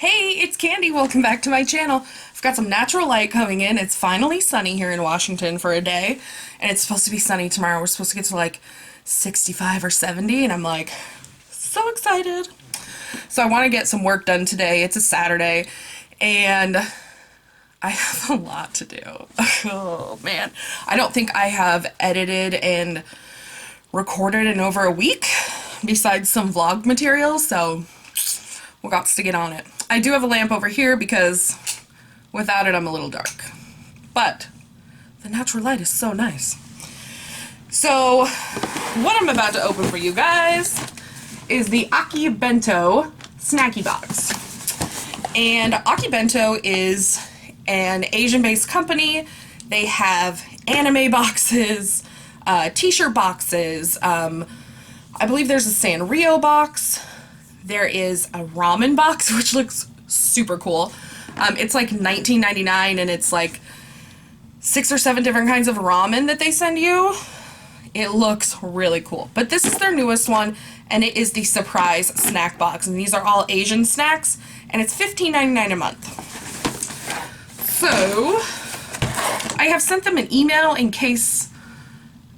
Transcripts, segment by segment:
Hey, it's Candy. Welcome back to my channel. I've got some natural light coming in. It's finally sunny here in Washington for a day, and it's supposed to be sunny tomorrow. We're supposed to get to like 65 or 70, and I'm like so excited. So I want to get some work done today. It's a Saturday, and I have a lot to do. Oh man. I don't think I have edited and recorded in over a week, besides some vlog material, so we've got to get on it. I do have a lamp over here because without it I'm a little dark. But the natural light is so nice. So what I'm about to open for you guys is the Akibento Snacky Box. And Akibento is an Asian-based company. They have anime boxes, t-shirt boxes, I believe there's a Sanrio box. There is a ramen box, which looks super cool. It's like $19.99, and it's like 6 or 7 different kinds of ramen that they send you. It looks really cool. But this is their newest one, and it is the surprise snack box. And these are all Asian snacks, and it's $15.99 a month. So I have sent them an email in case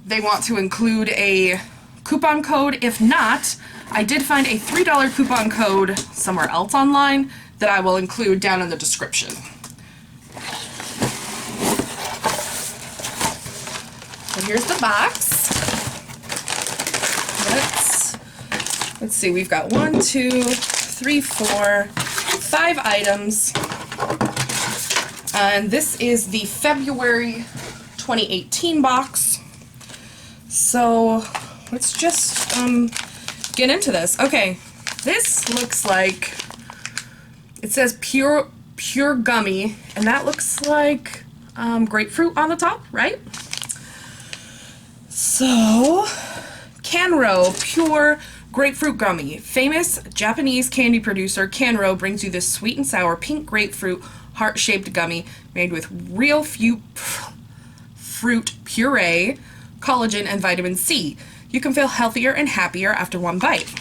they want to include a coupon code. If not, I did find a $3 coupon code somewhere else online that I will include down in the description. So here's the box. Let's see, we've got 1, 2, 3, 4, 5 items. And this is the February 2018 box. So let's just get into this. Okay, this looks like, it says pure gummy, and that looks like grapefruit on the top, right? So, Kanro pure grapefruit gummy. Famous Japanese candy producer Kanro brings you this sweet and sour pink grapefruit heart-shaped gummy made with real fruit puree, collagen, and vitamin C. You can feel healthier and happier after one bite.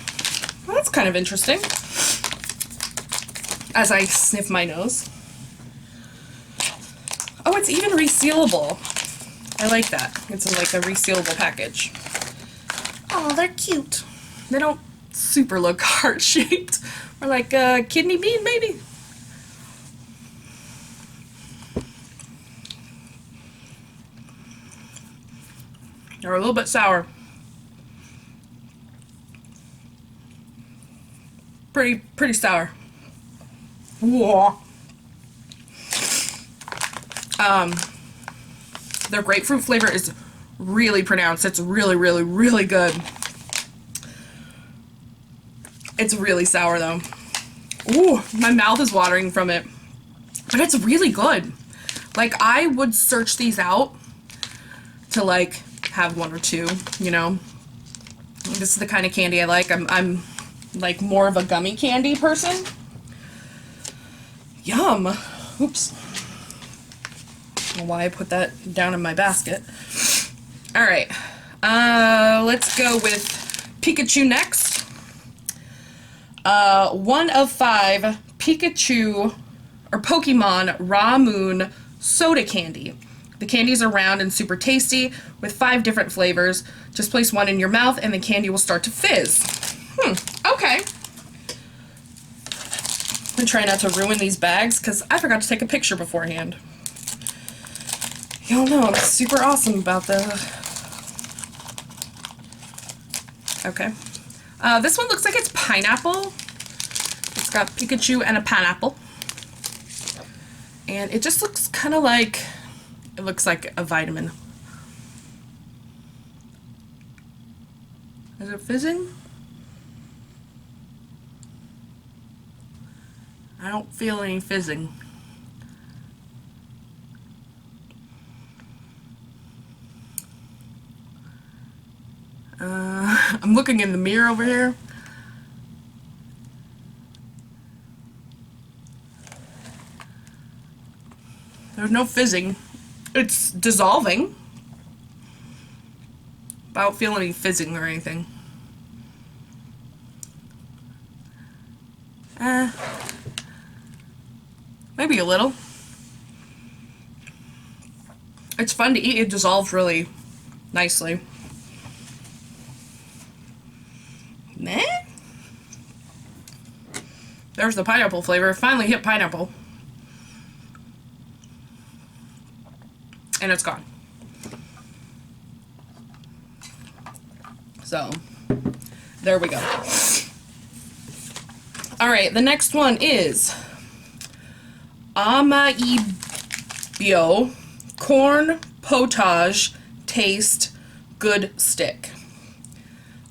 Well, that's kind of interesting. As I sniff my nose. Oh, it's even resealable. I like that. It's like a resealable package. Oh, they're cute. They don't super look heart-shaped. Or like a kidney bean, maybe. They're a little bit sour. Pretty sour. Whoa. Their grapefruit flavor is really pronounced. It's really good. It's really sour though. Ooh, my mouth is watering from it. But it's really good. Like, I would search these out to like have 1 or 2, you know. This is the kind of candy I like. I'm like more of a gummy candy person. Yum. Oops. I don't know why I put that down in my basket. Alright. Let's go with Pikachu next. 1 of 5 Pikachu or Pokemon Raw Moon soda candy. The candies are round and super tasty with 5 different flavors. Just place one in your mouth and the candy will start to fizz. Okay. I'm gonna try not to ruin these bags because I forgot to take a picture beforehand. Y'all know I'm super awesome about the... Okay. This one looks like it's pineapple. It's got Pikachu and a pineapple. And it just looks kind of like... It looks like a vitamin. Is it fizzing? I don't feel any fizzing. I'm looking in the mirror over here. There's no fizzing. It's dissolving. But I don't feel any fizzing or anything. Maybe a little. It's fun to eat. It dissolves really nicely. Meh. There's the pineapple flavor. Finally hit pineapple. And it's gone. So, there we go. Alright, the next one is Amiibo Corn Potage Taste Good Stick.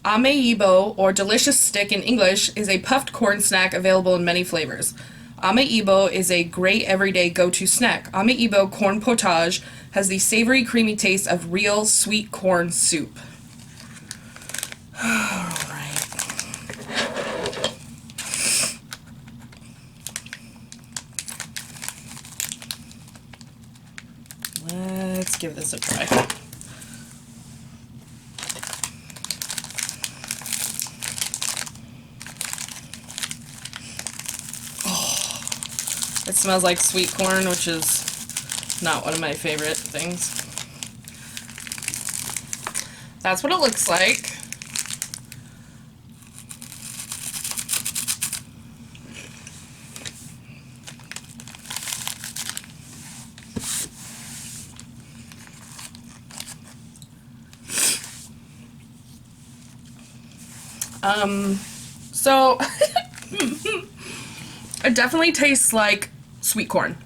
Amiibo, or delicious stick in English, is a puffed corn snack available in many flavors. Amiibo is a great everyday go-to snack. Amiibo Corn Potage has the savory, creamy taste of real sweet corn soup. Alright. Let's give this a try. It smells like sweet corn, which is not one of my favorite things. That's what it looks like. So it definitely tastes like sweet corn.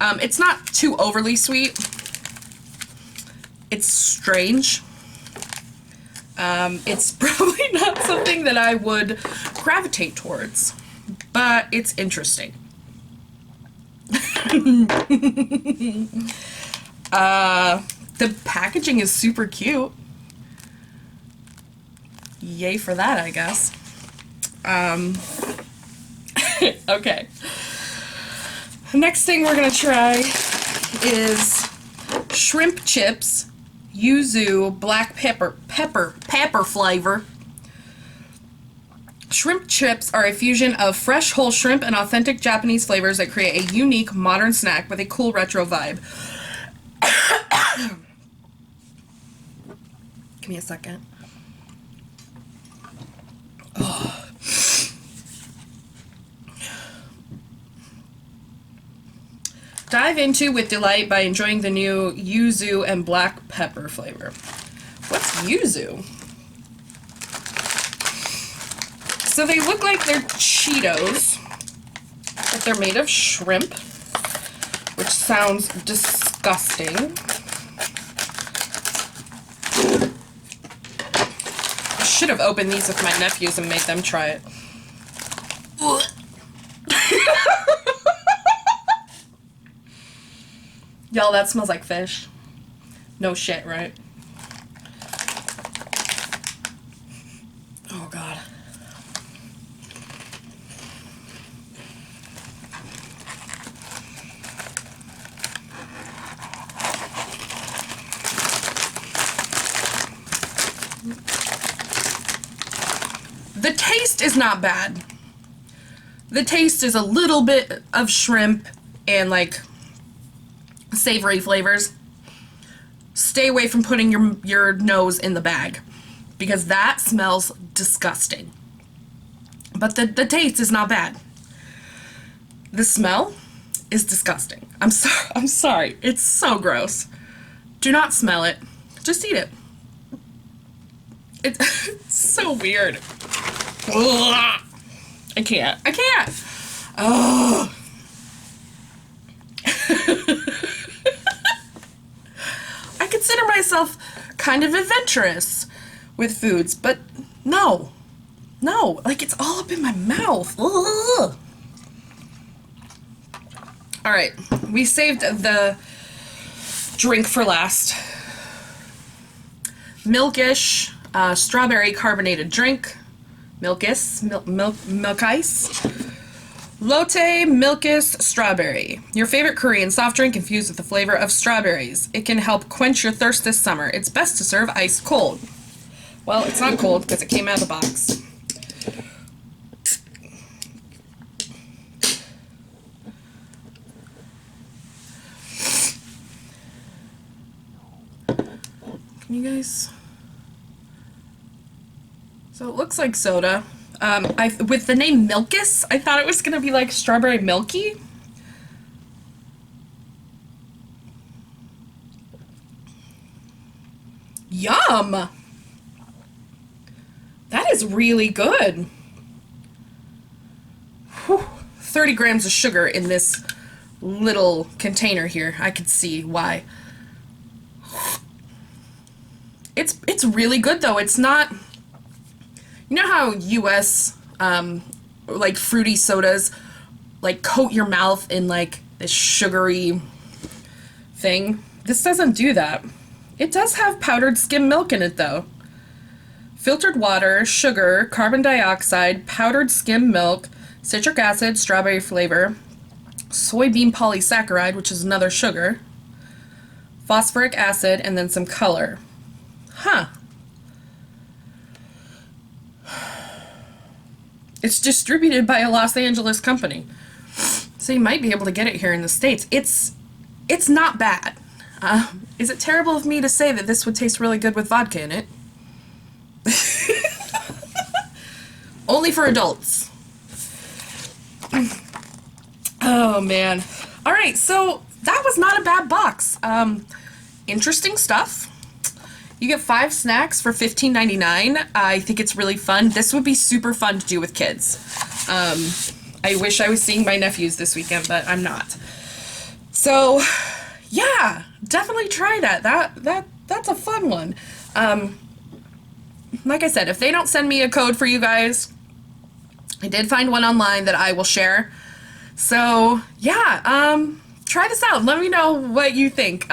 It's not too overly sweet. It's strange. It's probably not something that I would gravitate towards, but it's interesting. The packaging is super cute. Yay for that, I guess. Okay. Next thing we're gonna try is shrimp chips, yuzu, black pepper flavor. Shrimp chips are a fusion of fresh whole shrimp and authentic Japanese flavors that create a unique modern snack with a cool retro vibe. Give me a second. Oh. Dive into with delight by enjoying the new yuzu and black pepper flavor. What's yuzu? So they look like they're Cheetos, but they're made of shrimp, which sounds disgusting. I should have opened these with my nephews and made them try it. Y'all, that smells like fish. No shit, right? Oh, God. The taste is not bad. The taste is a little bit of shrimp and, like, savory flavors. Stay away from putting your nose in the bag because that smells disgusting. But the taste is not bad. The smell is disgusting. I'm sorry. It's so gross. Do not smell it. Just eat it. It's so weird. Ugh. I can't. Oh. I consider myself kind of adventurous with foods, but no, like it's all up in my mouth. Ugh. All right, we saved the drink for last. Milkish strawberry carbonated drink. Milkis, milk ice. Lotte Milkis Strawberry. Your favorite Korean soft drink infused with the flavor of strawberries. It can help quench your thirst this summer. It's best to serve ice cold. Well, it's not cold because it came out of the box. Can you guys? So it looks like soda. With the name Milkis, I thought it was gonna be like strawberry milky. Yum! That is really good. Whew. 30 grams of sugar in this little container here. I could see why. It's really good though. It's not, you know how US like fruity sodas like coat your mouth in like this sugary thing? This doesn't do that. It does have powdered skim milk in it though. Filtered water, sugar, carbon dioxide, powdered skim milk, citric acid, strawberry flavor, soybean polysaccharide, which is another sugar, phosphoric acid, and then some color. Huh. It's distributed by a Los Angeles company, so you might be able to get it here in the States. It's not bad. Is it terrible of me to say that this would taste really good with vodka in it? Only for adults. Oh man. Alright, so that was not a bad box. Interesting stuff. You get 5 snacks for $15.99. I think it's really fun. This would be super fun to do with kids. I wish I was seeing my nephews this weekend, but I'm not. So, yeah, definitely try that. That's a fun one. Like I said, if they don't send me a code for you guys, I did find one online that I will share. So, yeah, try this out. Let me know what you think.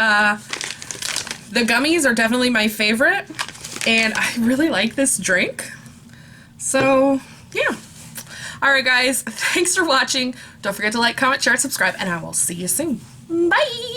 The gummies are definitely my favorite, and I really like this drink. So, yeah. Alright guys, thanks for watching. Don't forget to like, comment, share, subscribe, and I will see you soon. Bye!